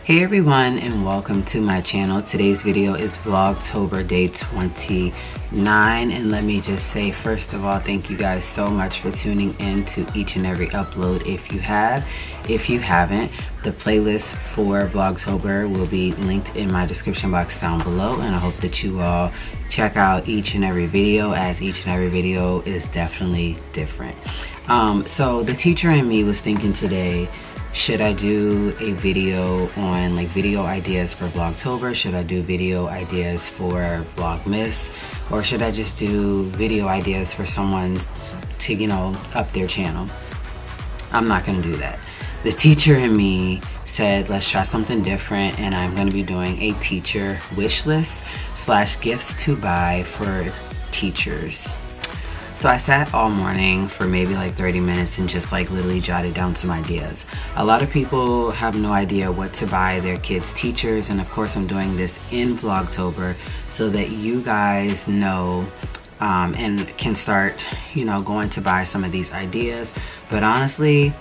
Hey everyone, and welcome to my channel. Today's video is Vlogtober day 29, and let me just say, first of all, thank you guys so much for tuning in to each and every upload. If you have, if you haven't, the playlist for Vlogtober will be linked in my description box down below, and I hope that you all check out each and every video, as each and every video is definitely different. So the teacher in me was thinking today, should I do a video on like video ideas for Vlogtober? Should I do video ideas for Vlogmas? Or should I just do video ideas for someone to, you know, up their channel? I'm not gonna do that. The teacher in me said, let's try something different, and I'm gonna be doing a teacher wish list / gifts to buy for teachers. So I sat all morning for maybe like 30 minutes and just like literally jotted down some ideas. A lot of people have no idea what to buy their kids' teachers, and of course I'm doing this in Vlogtober so that you guys know and can start, you know, going to buy some of these ideas. But honestly,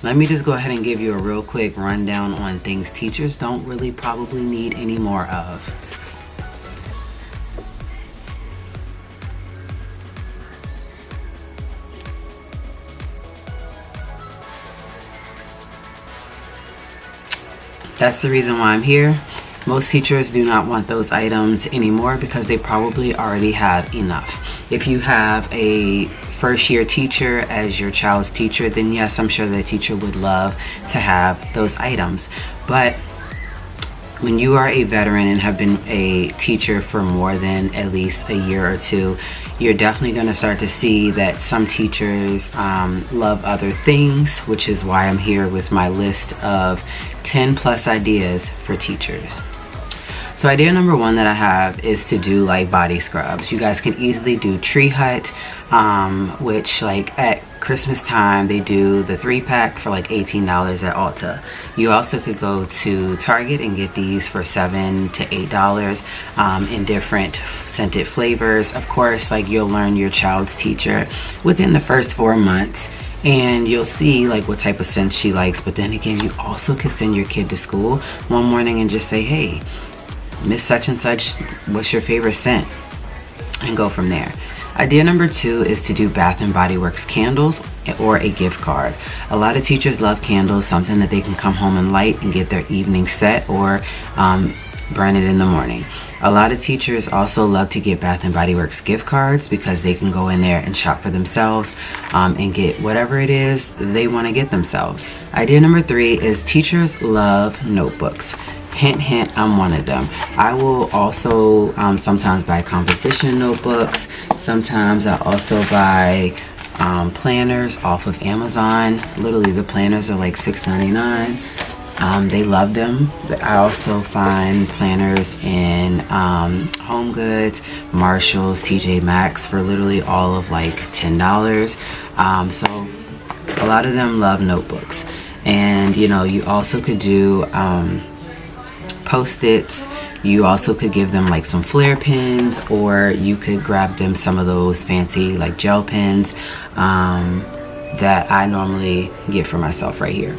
let me just go ahead and give you a real quick rundown on things teachers don't really probably need any more of. That's the reason why I'm here. Most teachers do not want those items anymore because they probably already have enough. If you have a first year teacher as your child's teacher, then yes, I'm sure the teacher would love to have those items. But when you are a veteran and have been a teacher for more than at least a year or two, you're definitely going to start to see that some teachers love other things, which is why I'm here with my list of 10 plus ideas for teachers. So idea number one that I have is to do like body scrubs. You guys can easily do Tree Hut, which like at Christmas time they do the 3-pack for like $18 at Ulta. You also could go to Target and get these for $7 to $8 in different scented flavors. Of course, like you'll learn your child's teacher within the first 4 months, and you'll see like what type of scent she likes. But then again, you also could send your kid to school one morning and just say, hey, Miss such and such, what's your favorite scent? And go from there. Idea number two is to do Bath and Body Works candles or a gift card. A lot of teachers love candles, something that they can come home and light and get their evening set, or burn it in the morning. A lot of teachers also love to get Bath and Body Works gift cards because they can go in there and shop for themselves and get whatever it is they want to get themselves. Idea number three is teachers love notebooks. Hint, hint, I'm one of them. I will also sometimes buy composition notebooks. Sometimes I also buy planners off of Amazon. Literally, the planners are like $6.99. They love them. But I also find planners in Home Goods, Marshalls, TJ Maxx for literally all of like $10. So a lot of them love notebooks. And you know, you also could do Post-its. You also could give them like some flare pens, or you could grab them some of those fancy like gel pens that I normally get for myself right here.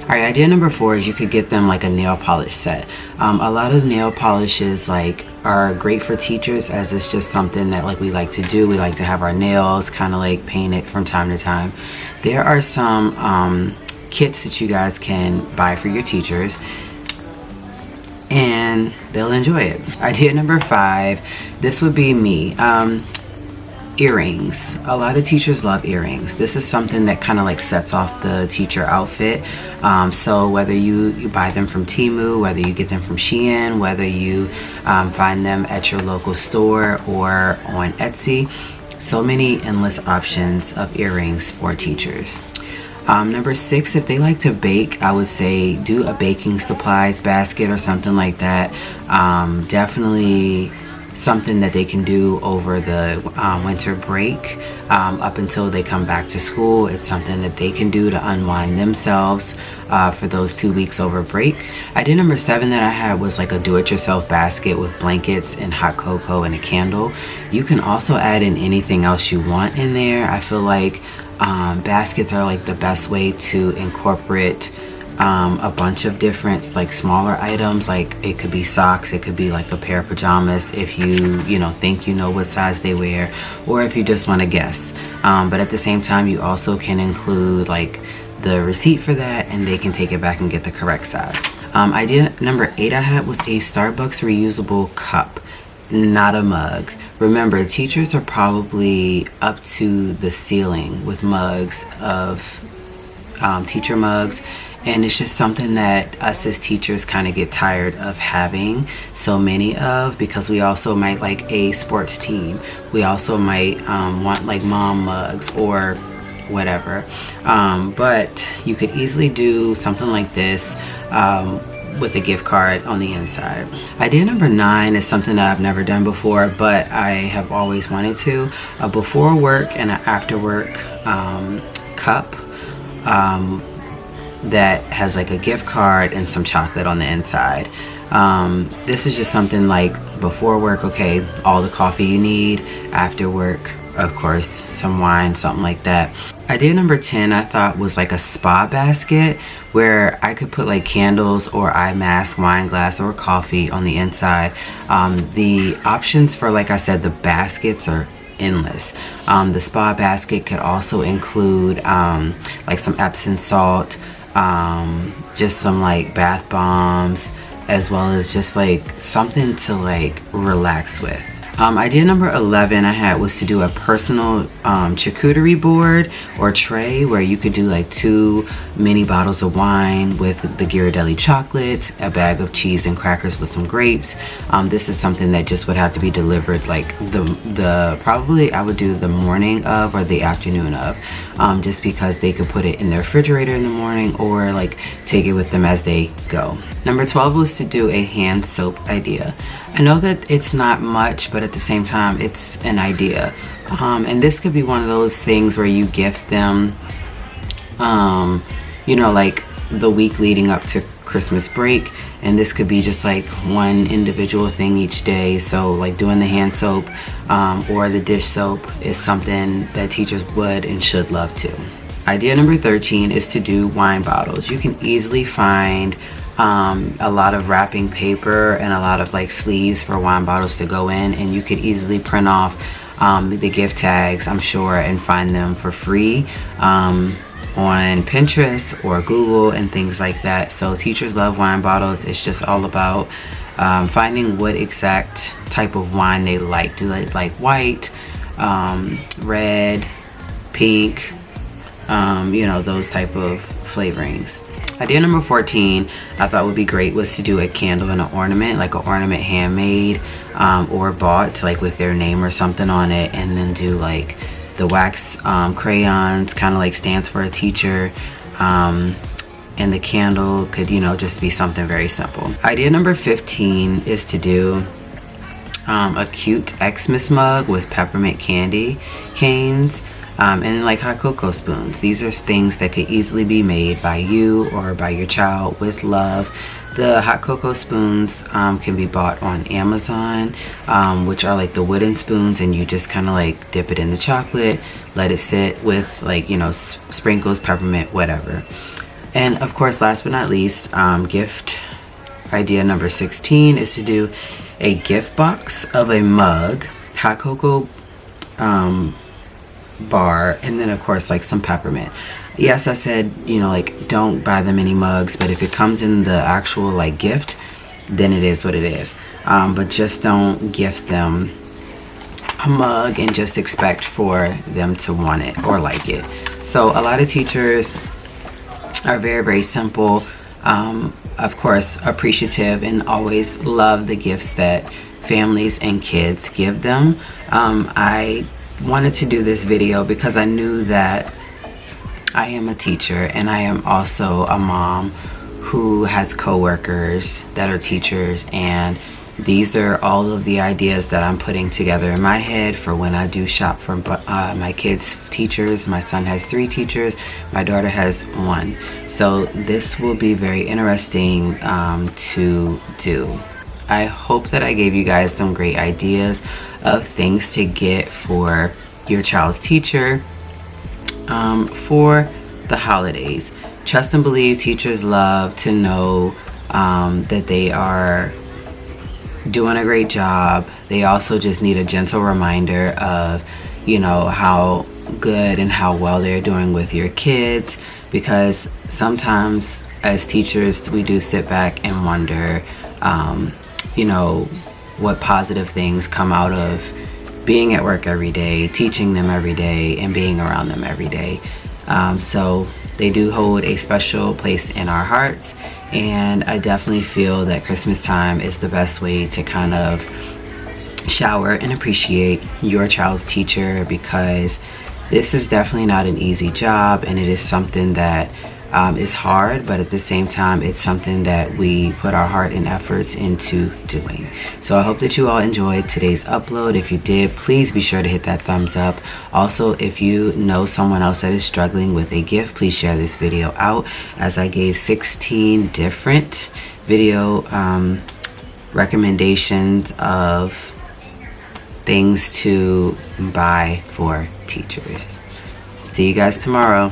Alright, idea number four is you could get them like a nail polish set. A lot of nail polishes like are great for teachers, as it's just something that like we like to do. We like to have our nails kind of like painted from time to time. There are some kits that you guys can buy for your teachers, and they'll enjoy it. Idea number five, this would be me. Earrings. A lot of teachers love earrings. This is something that kind of like sets off the teacher outfit. So whether you buy them from Temu, whether you get them from Shein, whether you find them at your local store or on Etsy, so many endless options of earrings for teachers. Number six, if they like to bake, I would say do a baking supplies basket or something like that. Definitely something that they can do over the winter break up until they come back to school. It's something that they can do to unwind themselves for those 2 weeks over break. Idea number seven that I had was like a do-it-yourself basket with blankets and hot cocoa and a candle. You can also add in anything else you want in there. I feel like baskets are like the best way to incorporate a bunch of different like smaller items. Like it could be socks, it could be like a pair of pajamas if you know think you know what size they wear, or if you just want to guess. But at the same time, you also can include like the receipt for that, and they can take it back and get the correct size. Idea number 8 I had was a Starbucks reusable cup, not a mug. Remember, teachers are probably up to the ceiling with mugs of teacher mugs, and it's just something that us as teachers kind of get tired of having so many of, because we also might like a sports team. We also might want like mom mugs or whatever. But you could easily do something like this with a gift card on the inside. Idea number 9 is something that I've never done before, but I have always wanted to. A before work and an after work cup that has like a gift card and some chocolate on the inside. This is just something like before work, okay, all the coffee you need. After work, of course, some wine, something like that. Idea number 10 I thought was like a spa basket where I could put like candles or eye mask, wine glass, or coffee on the inside. The options for, like I said, the baskets are endless. The spa basket could also include like some Epsom salt, just some like bath bombs, as well as just like something to like relax with. Idea number 11 I had was to do a personal charcuterie board or tray where you could do like 2 mini bottles of wine with the Ghirardelli chocolate, a bag of cheese and crackers with some grapes. This is something that just would have to be delivered like the probably I would do the morning of or the afternoon of, just because they could put it in their refrigerator in the morning or like take it with them as they go. Number 12 was to do a hand soap idea. I know that it's not much, but at the same time, it's an idea. And this could be one of those things where you gift them, you know, like the week leading up to Christmas break. And this could be just like one individual thing each day. So like doing the hand soap or the dish soap is something that teachers would and should love to. Idea number 13 is to do wine bottles. You can easily find a lot of wrapping paper and a lot of like sleeves for wine bottles to go in, and you could easily print off the gift tags, I'm sure, and find them for free on Pinterest or Google and things like that. So teachers love wine bottles. It's just all about finding what exact type of wine they like. Do they like white, red, pink, you know, those type of flavorings. Idea number 14 I thought would be great was to do a candle and an ornament, like an ornament handmade or bought like with their name or something on it, and then do like the wax crayons, kind of like stands for a teacher, and the candle could, you know, just be something very simple. Idea number 15 is to do a cute Xmas mug with peppermint candy canes. And like hot cocoa spoons. These are things that could easily be made by you or by your child with love. The hot cocoa spoons can be bought on Amazon, which are like the wooden spoons, and you just kind of like dip it in the chocolate, let it sit with like, you know, sprinkles, peppermint, whatever. And of course, last but not least, gift idea number 16 is to do a gift box of a mug, hot cocoa bar, and then of course like some peppermint. Yes, I said, you know, like don't buy them any mugs, but if it comes in the actual like gift, then it is what it is. But just don't gift them a mug and just expect for them to want it or like it. So a lot of teachers are very, very simple, of course appreciative, and always love the gifts that families and kids give them. I wanted to do this video because I knew that I am a teacher and I am also a mom who has coworkers that are teachers, and these are all of the ideas that I'm putting together in my head for when I do shop for my kids' teachers. My son has 3 teachers, my daughter has 1. So this will be very interesting to do. I hope that I gave you guys some great ideas of things to get for your child's teacher for the holidays. trust and believe teachers love to know that they are doing a great job. They also just need a gentle reminder of, you know, how good and how well they're doing with your kids, because sometimes as teachers we do sit back and wonder, you know, what positive things come out of being at work every day, teaching them every day, and being around them every day. So they do hold a special place in our hearts, and I definitely feel that Christmas time is the best way to kind of shower and appreciate your child's teacher, because this is definitely not an easy job, and it is something that is hard, but at the same time it's something that we put our heart and efforts into doing. So I hope that you all enjoyed today's upload. If you did, please be sure to hit that thumbs up. Also, if you know someone else that is struggling with a gift, please share this video out, as I gave 16 different video recommendations of things to buy for teachers. See you guys tomorrow.